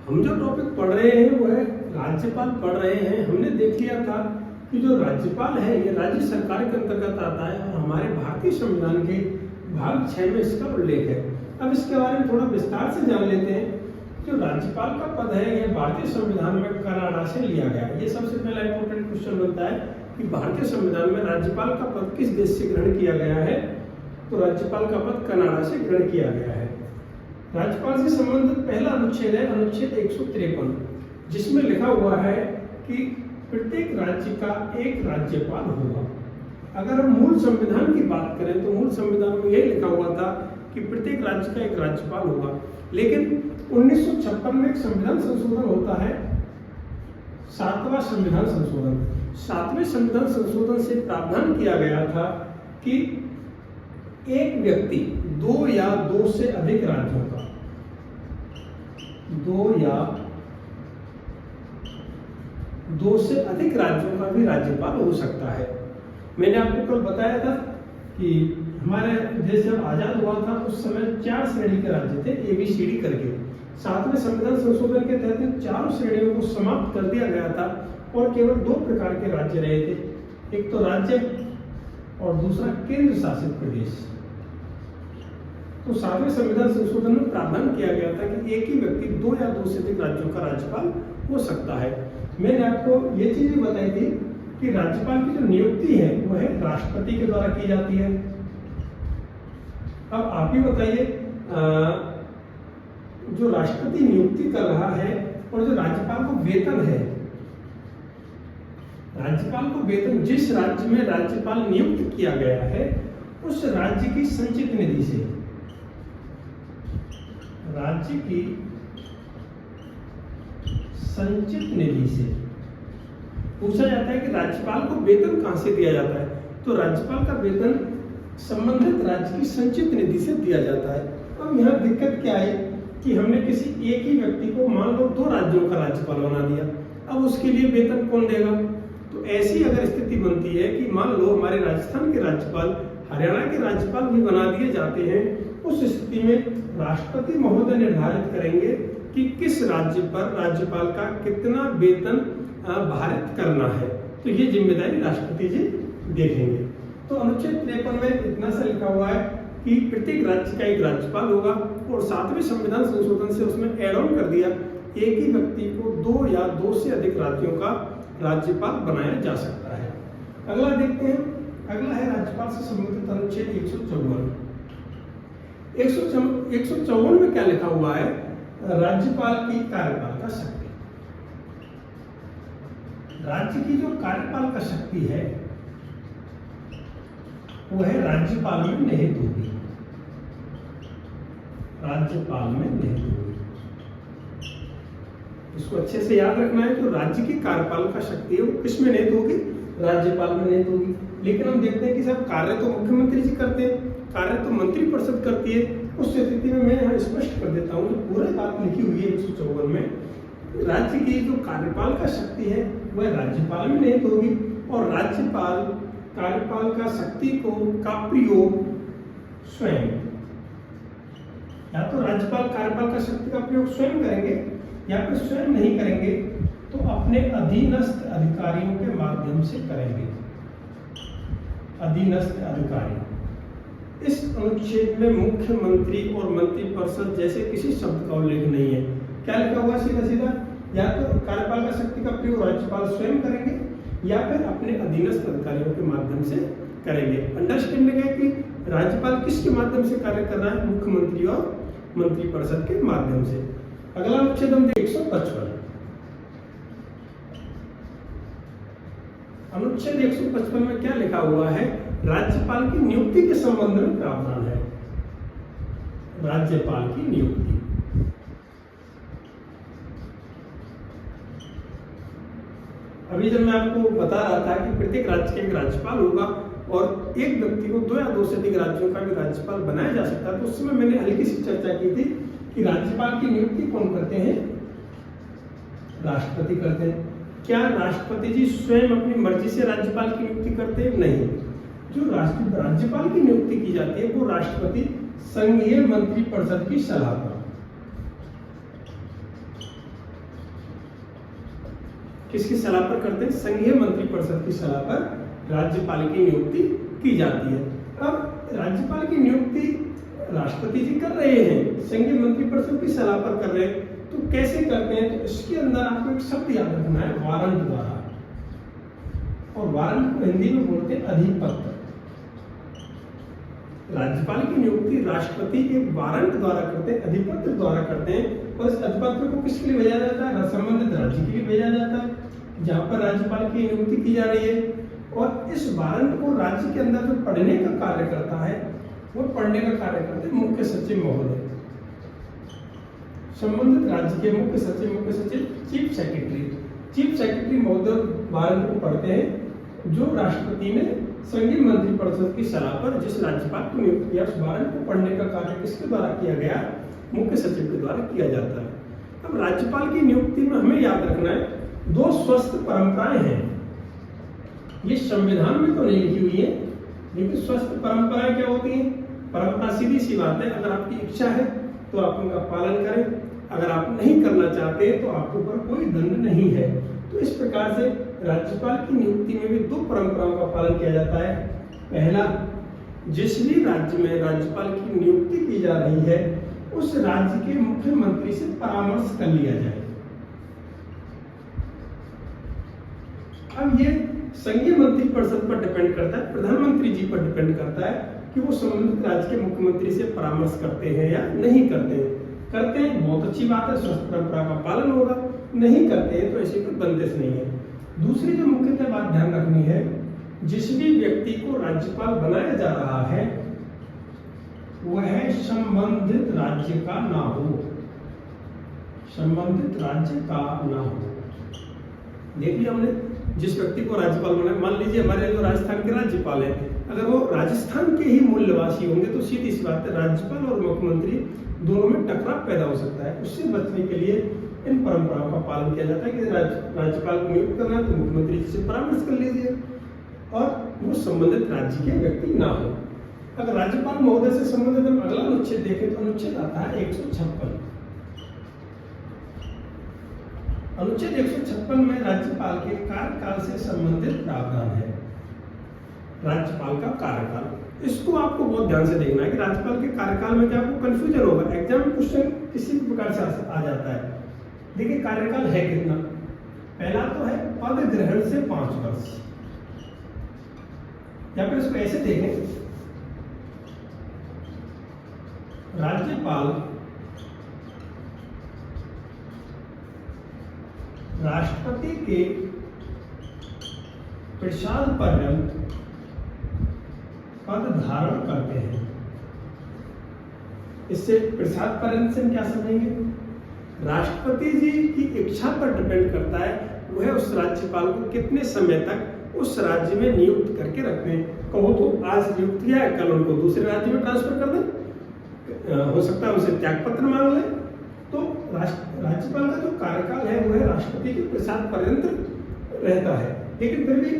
हम जो टॉपिक पढ़ रहे हैं वो है राज्यपाल पढ़ रहे हैं। हमने देख लिया था कि जो राज्यपाल है ये राज्य सरकार के अंतर्गत आता है और हमारे भारतीय संविधान के भाग 6 में इसका उल्लेख है। अब इसके बारे में थोड़ा विस्तार से जान लेते हैं। जो राज्यपाल का पद है यह भारतीय संविधान में कनाडा से लिया गया है। ये सबसे पहला इंपॉर्टेंट क्वेश्चन बनता है कि भारतीय संविधान में राज्यपाल का पद किस देश से ग्रहण किया गया है। तो राज्यपाल का पद कनाडा से ग्रहण किया गया है। राज्यपाल से संबंधित पहला अनुच्छेद है अनुच्छेद 153, जिसमें लिखा हुआ है कि प्रत्येक राज्य का एक राज्यपाल होगा। अगर हम मूल संविधान की बात करें तो मूल संविधान में यही लिखा हुआ था कि प्रत्येक राज्य का एक राज्यपाल होगा, लेकिन 1956 में एक संविधान संशोधन होता है, 7वां संविधान संशोधन। 7वें संविधान संशोधन से प्रावधान किया गया था कि एक व्यक्ति 2 या 2 से अधिक राज्यों का 2 या 2 से अधिक राज्यों का भी राज्यपाल हो सकता है। मैंने आपको कल बताया था कि हमारे देश जब आजाद हुआ था उस समय 4 श्रेणी के राज्य थे, ABCD करके। 7वें संविधान संशोधन के तहत चारों श्रेणियों को समाप्त कर दिया गया था और केवल 2 प्रकार के राज्य रहे थे, एक तो राज्य और दूसरा केंद्र शासित प्रदेश। तो 7वें संविधान संशोधन में प्रावधान किया गया था कि एक ही व्यक्ति 2 या 2 से अधिक राज्यों का राज्यपाल हो सकता है। मैंने आपको ये चीज भी बताई थी कि राज्यपाल की जो नियुक्ति है वो है राष्ट्रपति के द्वारा की जाती है। अब आप ही बताइए, जो राष्ट्रपति नियुक्ति कर रहा है और जो राज्यपाल को वेतन है, राज्यपाल को वेतन जिस राज्य में राज्यपाल नियुक्त किया गया है उस राज्य की संचित निधि से, राज्य की संचित निधि से पूछा जाता है कि राज्यपाल को वेतन कहां से दिया जाता है। तो राज्यपाल का वेतन संबंधित राज्य की संचित निधि से दिया जाता है। अब यहाँ दिक्कत क्या है कि हमने किसी एक ही व्यक्ति को मान लो 2 राज्यों का राज्यपाल बना दिया, अब उसके लिए वेतन कौन देगा। तो ऐसी अगर स्थिति बनती है कि मान लो हमारे राजस्थान के राज्यपाल हरियाणा के राज्यपाल भी बना दिए जाते हैं, उस स्थिति में राष्ट्रपति महोदय निर्धारित करेंगे कि किस राज्य पर राज्यपाल का कितना वेतन भारित करना है। तो ये जिम्मेदारी राष्ट्रपति जी देखेंगे। तो अनुच्छेद 53 में इतना सा लिखा हुआ है कि प्रत्येक राज्य का एक राज्यपाल होगा और 7वें संविधान संशोधन से उसमें एड ऑन कर दिया, एक ही व्यक्ति को 2 या 2 से अधिक राज्यों का राज्यपाल बनाया जा सकता है। अगला देखते हैं। अगला है राज्यपाल से संबंधित अनुच्छेद 154। 154 में क्या लिखा हुआ है, राज्यपाल की कार्यपाल का शक्ति। राज्य की जो कार्यपाल का शक्ति है वो है राज्यपाल में निहित होगी, राज्यपाल में निहित होगी। इसको अच्छे से याद रखना है। जो राज्य की कार्यपाल का शक्ति है वो किस में निहित होगी, राज्यपाल में निहित होगी। लेकिन हम देखते हैं कि सब कार्य तो मुख्यमंत्री जी करते हैं, कार्य तो मंत्रिपरिषद करती है। उस स्थिति में मैं यहाँ स्पष्ट कर देता हूँ, जो पूरी बात लिखी हुई है 154 में, राज्य की जो कार्यपाल का शक्ति है वह राज्यपाल में निहित होगी और राज्यपाल कार्यपाल का शक्ति का प्रयोग स्वयं, या तो राज्यपाल कार्यपाल का शक्ति का प्रयोग स्वयं करेंगे या फिर स्वयं नहीं करेंगे तो अपने अधीनस्थ अधिकारियों के माध्यम से करेंगे। अधीनस्थ अधिकारी, इस अनुच्छेद में मुख्यमंत्री और मंत्रिपरिषद जैसे किसी शब्द का उल्लेख नहीं है। क्या लिखा हुआ सीधा सीधा, या तो कार्यपाल का शक्ति का प्रयोग राज्यपाल स्वयं करेंगे या फिर अपने अधीनस्थ अधिकारियों के माध्यम से करेंगे। अंडरस्टैंडिंग है कि राज्यपाल किसके माध्यम से कार्य कर रहा है, मुख्यमंत्री और मंत्रिपरिषद के माध्यम से। अगला अनुच्छेद हम 155। अनुच्छेद 155 में क्या लिखा हुआ है, राज्यपाल की नियुक्ति के संबंध में प्रावधान है। राज्यपाल की नियुक्ति, अभी जब मैं आपको बता रहा था कि प्रत्येक राज्य का एक राज्यपाल होगा और एक व्यक्ति को 2 या 2 से अधिक राज्यों का भी राज्यपाल बनाया जा सकता है, तो उस समय मैंने हल्की सी चर्चा की थी कि राज्यपाल की नियुक्ति कौन करते हैं, राष्ट्रपति करते हैं। क्या राष्ट्रपति जी स्वयं अपनी मर्जी से राज्यपाल की नियुक्ति करते हैं? नहीं। जो राज्यपाल की नियुक्ति की जाती है वो राष्ट्रपति संघीय मंत्रिपरिषद की सलाह पर, किसकी सलाह पर करते हैं? संघीय मंत्रिपरिषद की सलाह पर राज्यपाल की नियुक्ति की जाती है। अब राज्यपाल की नियुक्ति राष्ट्रपति जी कर रहे हैं, संघीय मंत्रिपरिषद की सलाह पर कर रहे हैं, तो कैसे करते हैं? तो इसके अंदर आपको एक शब्द याद रखना है, वारंट द्वारा। और वारंट को हिंदी में बोलते हैं अधिपत्र। राज्यपाल की नियुक्ति राष्ट्रपति एक वारंट द्वारा करते हैं, अधिपत्र द्वारा करते हैं। और इस अधिपत्र को किसके लिए भेजा जाता है? संबंधित राज्य के लिए भेजा जाता है जहां पर राज्यपाल की नियुक्ति की जा रही है। और इस वारंट को राज्य के अंदर जो पढ़ने का कार्य करता है, वो पढ़ने का कार्य करते हैं मुख्य सचिव महोदय। संबंधित राज्य के मुख्य सचिव चीफ सेक्रेटरी महोदय वारंट को पढ़ते हैं, जो राष्ट्रपति ने संघीय मंत्रिपरिषद की सलाह पर जिस राज्यपाल को नियुक्त किया, उस वारंट को पढ़ने का कार्य किसके द्वारा किया गया? मुख्य सचिव के द्वारा किया जाता है। अब राज्यपाल की नियुक्ति में हमें याद रखना है, दो स्वस्थ परंपराएं हैं। ये संविधान में तो नहीं लिखी हुई है, लेकिन स्वस्थ परंपराएं क्या होती हैं? परंपरा सीधी सी बात है, अगर आपकी इच्छा है तो आप उनका पालन करें, अगर आप नहीं करना चाहते तो आपके ऊपर कोई दंड नहीं है। तो इस प्रकार से राज्यपाल की नियुक्ति में भी दो परंपराओं का पालन किया जाता है। पहला, जिस भी राज्य में राज्यपाल की नियुक्ति की जा रही है, उस राज्य के मुख्यमंत्री से परामर्श कर लिया जाए। अब ये संघीय मंत्रिपरिषद पर डिपेंड करता है, प्रधानमंत्री जी पर डिपेंड करता है कि वो संबंधित राज्य के मुख्यमंत्री से परामर्श करते हैं या नहीं करते हैं। करते हैं बहुत अच्छी बात है, स्वस्थ परंपरा का पालन होगा। नहीं करते हैं तो ऐसी कोई बंदिश नहीं है। दूसरी जो मुख्यतः बात ध्यान रखनी है, जिस भी व्यक्ति को राज्यपाल बनाया जा रहा है वह संबंधित राज्य का ना हो, संबंधित राज्य का ना हो। देखिए हमने जिस व्यक्ति को राज्यपाल बनाया, मान लीजिए हमारे जो राजस्थान के राज्यपाल हैं, अगर वो राजस्थान के ही मूल निवासी होंगे तो सीधी सी बात है, राज्यपाल और मुख्यमंत्री दोनों में टकराव पैदा हो सकता है। उससे बचने के लिए इन परंपराओं का पालन किया जाता है कि राज्यपाल को नियुक्त करना है तो मुख्यमंत्री जी से परामर्श कर लीजिए और वो संबंधित राज्य के व्यक्ति ना हो। अगर राज्यपाल महोदय से संबंधित हम अगला अनुच्छेद देखें तो अनुच्छेद आता है 156। अनुच्छेद 156 में राज्यपाल के कार्यकाल से संबंधित प्रावधान है। राज्यपाल का कार्यकाल, इसको आपको बहुत ध्यान से देखना है कि राज्यपाल के कार्यकाल में क्या आपको कंफ्यूजन होगा, एग्जाम में क्वेश्चन किसी भी प्रकार से आ जाता है। देखिए कार्यकाल है कितना? पहला तो है पद ग्रहण से 5 वर्ष, या फिर इसको ऐसे देखें, राज्यपाल राष्ट्रपति के प्रसाद पर्यंत पद धारण करते हैं। इससे प्रसाद पर्यंत से हम क्या समझेंगे? राष्ट्रपति जी की इच्छा पर डिपेंड करता है वह उस राज्यपाल को कितने समय तक उस राज्य में नियुक्त करके रखते हैं। कहो तो आज नियुक्त किया है, कल उनको दूसरे राज्य में ट्रांसफर कर दें, हो सकता है उसे त्यागपत्र मांग लें। तो राज्यपाल का जो कार्यकाल है वह राष्ट्रपति के प्रसाद पर्यंत रहता है। लेकिन फिर भी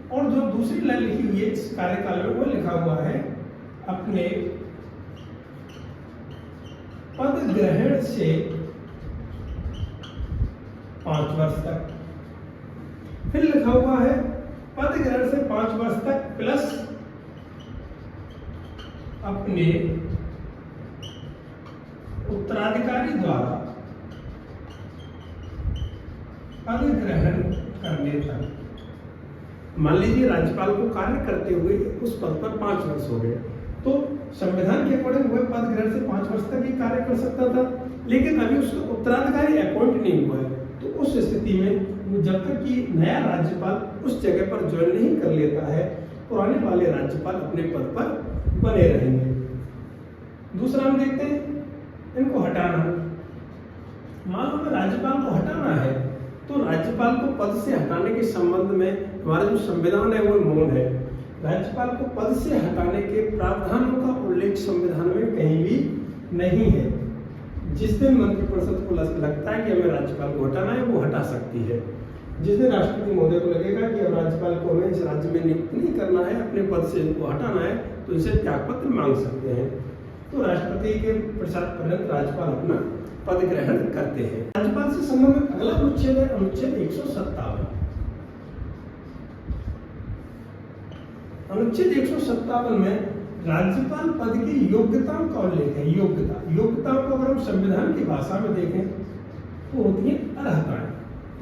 और जो दूसरी लाइन लिखी हुई है इस कार्यकाल में, वो लिखा हुआ है अपने पद ग्रहण से 5 वर्ष तक। फिर लिखा हुआ है पद ग्रहण से 5 वर्ष तक प्लस अपने उत्तराधिकारी द्वारा पद ग्रहण करने तक। मान लीजिए राज्यपाल को कार्य करते हुए उस पद पर 5 वर्ष हो गए, तो संविधान के अकॉर्डिंग वह पद ग्रहण से 5 वर्ष तक ही कार्य कर सकता था। लेकिन अभी उसका उत्तराधिकारी अपॉइंट नहीं हुआ है, तो उस स्थिति में जब तक कि नया राज्यपाल उस जगह पर ज्वाइन नहीं कर लेता है, पुराने वाले राज्यपाल अपने पद पर बने रहेंगे। दूसरा हम देखते हैं इनको हटाना। मान लो राज्यपाल को हटाना है तो राज्यपाल को पद से हटाने के संबंध में हमारा जो संविधान है वो मौन है। राज्यपाल को पद से हटाने के प्रावधानों का उल्लेख संविधान में कहीं भी नहीं है। जिस दिन मंत्रिपरिषद को लगता है कि हमें राज्यपाल को हटाना है, वो हटा सकती है। जिस दिन राष्ट्रपति महोदय को लगेगा कि अब राज्यपाल को हमें इस राज्य में नियुक्त नहीं करना है, अपने पद से इनको हटाना है, तो इनसे त्यागपत्र मांग सकते हैं। तो राष्ट्रपति के प्रसाद पर्यंत राज्यपाल अपना पद ग्रहण करते हैं। राज्यपाल से संबंधित अगला अनुच्छेद है अनुच्छेद 157। अनुच्छेद 157 में राज्यपाल पद की योग्यताओं का उल्लेख है। योग्यताओं को अगर हम संविधान की भाषा में देखें तो होती है अर्हताएं।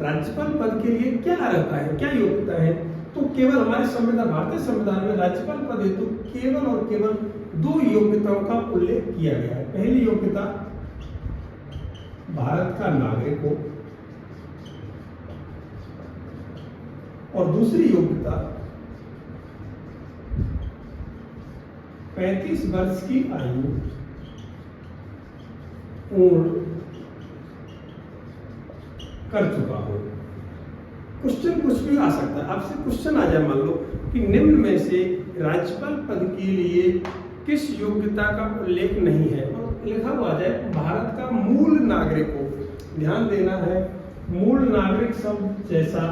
राज्यपाल पद के लिए क्या अर्हता है, क्या योग्यता है, तो केवल हमारे संविधान, भारतीय संविधान में राज्यपाल पद हेतु केवल और केवल 2 योग्यताओं का उल्लेख किया गया है। पहली योग्यता भारत का नागरिक हो और दूसरी योग्यता 35 वर्ष की आयु पूर्ण कर चुका हो। क्वेश्चन कुछ भी आ सकता है, आपसे क्वेश्चन आ जाए मान लो कि निम्न में से राज्यपाल पद के लिए किस योग्यता का उल्लेख नहीं है, और लिखा हुआ आ जाए भारत का मूल नागरिक हो। ध्यान देना है, मूल नागरिक शब्द जैसा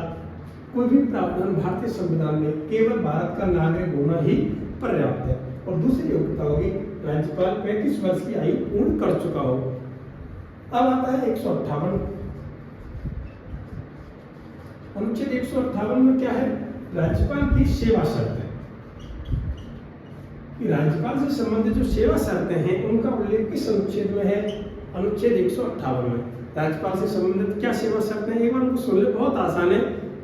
कोई भी प्रावधान भारतीय संविधान में केवल भारत का नागरिक होना ही पर्याप्त है। और दूसरी योग्यता होगी राज्यपाल 35 वर्ष की आयु पूर्ण कर चुका हो। अब आता है 158। अनुच्छेद 158 में क्या है, राज्यपाल की सेवा शर्तें। कि राज्यपाल से संबंधित जो सेवा शर्तें हैं उनका उल्लेख किस अनुच्छेद में है, अनुच्छेद 158 में। राज्यपाल से संबंधित क्या सेवा शर्तें हैं, एक बार उनको सुन ले, बहुत आसान है।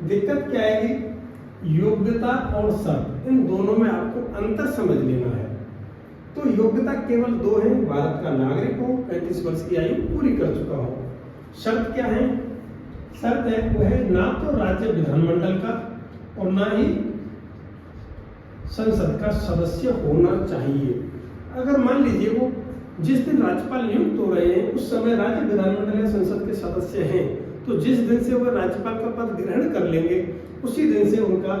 दिक्कत क्या आएगी, योग्यता और शर्त, इन दोनों में आपको अंतर समझ लेना है। तो योग्यता केवल 2 है, भारत का नागरिक हो, 35 वर्ष की आयु पूरी कर चुका हो। शर्त क्या है, शर्त है वो है ना तो राज्य विधानमंडल का और ना ही संसद का सदस्य होना चाहिए। अगर मान लीजिए वो जिस दिन राज्यपाल नियुक्त हो रहे हैं उस समय राज्य विधानमंडल या संसद के सदस्य हैं, तो जिस दिन से वो राज्यपाल का पद ग्रहण कर लेंगे उसी दिन से उनका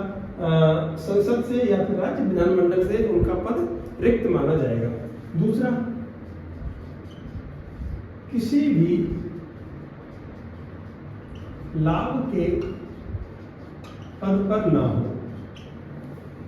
संसद से या फिर राज्य विधानमंडल से उनका पद रिक्त माना जाएगा। दूसरा, किसी भी लाभ के पद पर ना हो।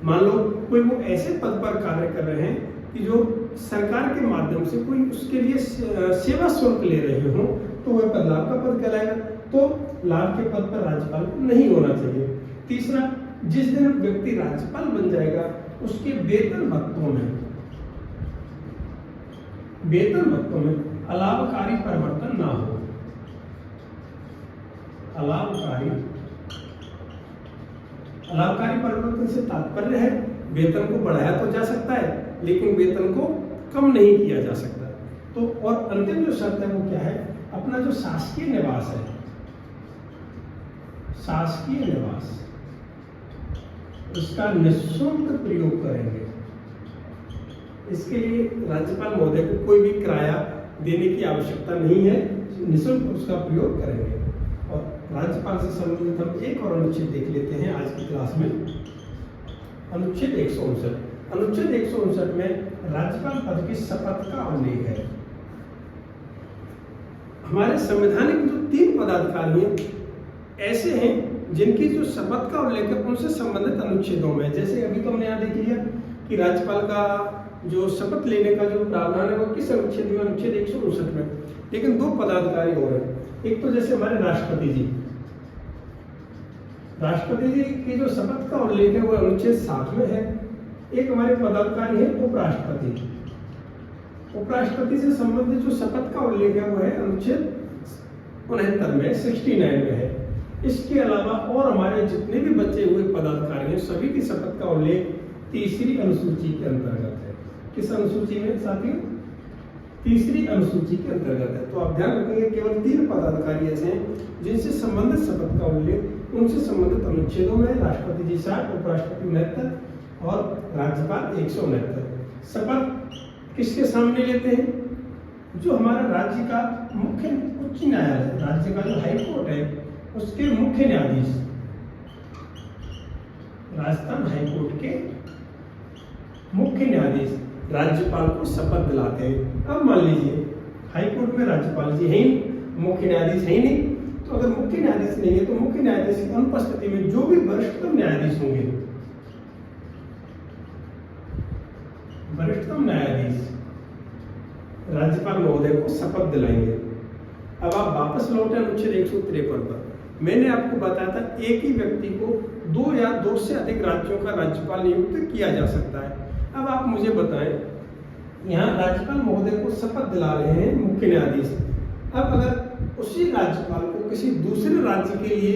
मान लो कोई वो ऐसे पद पर कार्य कर रहे हैं कि जो सरकार के माध्यम से कोई उसके लिए सेवा शुल्क ले रहे हो, तो वह पद लाभ का पद कहलाएगा। तो लाभ के पद पर राज्यपाल को नहीं होना चाहिए। तीसरा, जिस दिन व्यक्ति राज्यपाल बन जाएगा उसके वेतन भत्तों में अलाभकारी परिवर्तन ना हो। अलाभकारी परिवर्तन से तात्पर्य है वेतन को बढ़ाया तो जा सकता है लेकिन वेतन को कम नहीं किया जा सकता। तो और अंतिम जो शर्त है वो क्या है, अपना जो शासकीय निवास है, शासकीय निवास, उसका निःशुल्क प्रयोग करेंगे। इसके लिए राज्यपाल महोदय को कोई भी किराया देने की आवश्यकता नहीं है, निःशुल्क उसका प्रयोग करेंगे। और राज्यपाल से संबंधित हम एक और अनुच्छेद देख लेते हैं आज की क्लास में, अनुच्छेद 159। अनुच्छेद 159 में राज्यपाल पद की शपथ का उल्लेख है। हमारे संवैधानिक जो 3 पदाधिकारी हैं ऐसे हैं जिनकी जो शपथ का उल्लेख है उनसे संबंधित अनुच्छेदों में, जैसे अभी तो हमने यहाँ देख लिया कि राज्यपाल का जो शपथ लेने का जो प्रावधान है वो किस अनुच्छेद में, अनुच्छेद 159 में। लेकिन 2 पदाधिकारी और हैं, एक तो जैसे हमारे राष्ट्रपति जी की जो शपथ का उल्लेख है वो अनुच्छेद 7 में है। एक हमारे पदाधिकारी है उपराष्ट्रपति। उपराष्ट्रपति से संबंधित जो शपथ का उल्लेख है वो है अनुच्छेद 69 में, 69 में है। इसके अलावा और हमारे जितने भी बचे हुए पदाधिकारी हैं सभी की शपथ का उल्लेख 3री अनुसूची के अंतर्गत है। किस अनुसूची में साथियों, 3री अनुसूची के अंतर्गत है। तो आप ध्यान रखेंगे केवल 3 पदाधिकारी ऐसे हैं जिनसे संबंधित शपथ का उल्लेख उनसे संबंधित अनुच्छेदों में, राष्ट्रपति जी 60, उपराष्ट्रपति 69 और राज्यपाल 169। शपथ किसके सामने लेते हैं, जो हमारा राज्य का मुख्य उच्च न्यायालय, राज्य का जो हाई कोर्ट है उसके मुख्य न्यायाधीश, राजस्थान हाई कोर्ट के मुख्य न्यायाधीश राज्यपाल को शपथ दिलाते हैं। अब मान लीजिए हाई कोर्ट में राज्यपाल जी है ही, मुख्य न्यायाधीश है ही नहीं, तो अगर मुख्य न्यायाधीश नहीं है तो मुख्य न्यायाधीश की अनुपस्थिति में जो भी वरिष्ठतम न्यायाधीश होंगे, वरिष्ठतम न्यायाधीश राज्यपाल महोदय को शपथ दिलाएंगे। अब आप वापस लौटे अनुच्छेद 153 पर। मैंने आपको बताया था एक ही व्यक्ति को 2 या 2 से अधिक राज्यों का राज्यपाल नियुक्त किया जा सकता है। अब आप मुझे बताएं, यहाँ राज्यपाल महोदय को शपथ दिला रहे हैं मुख्य न्यायाधीश। अब अगर उसी राज्यपाल को किसी दूसरे राज्य के लिए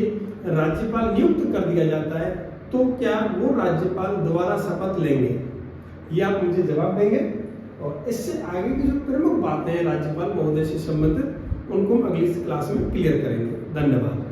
राज्यपाल नियुक्त कर दिया जाता है तो क्या वो राज्यपाल दोबारा शपथ लेंगे? ये आप मुझे जवाब देंगे। और इससे आगे की जो प्रमुख बातें हैं राज्यपाल महोदय से संबंधित, उनको हम अगली क्लास में क्लियर करेंगे। धन्यवाद।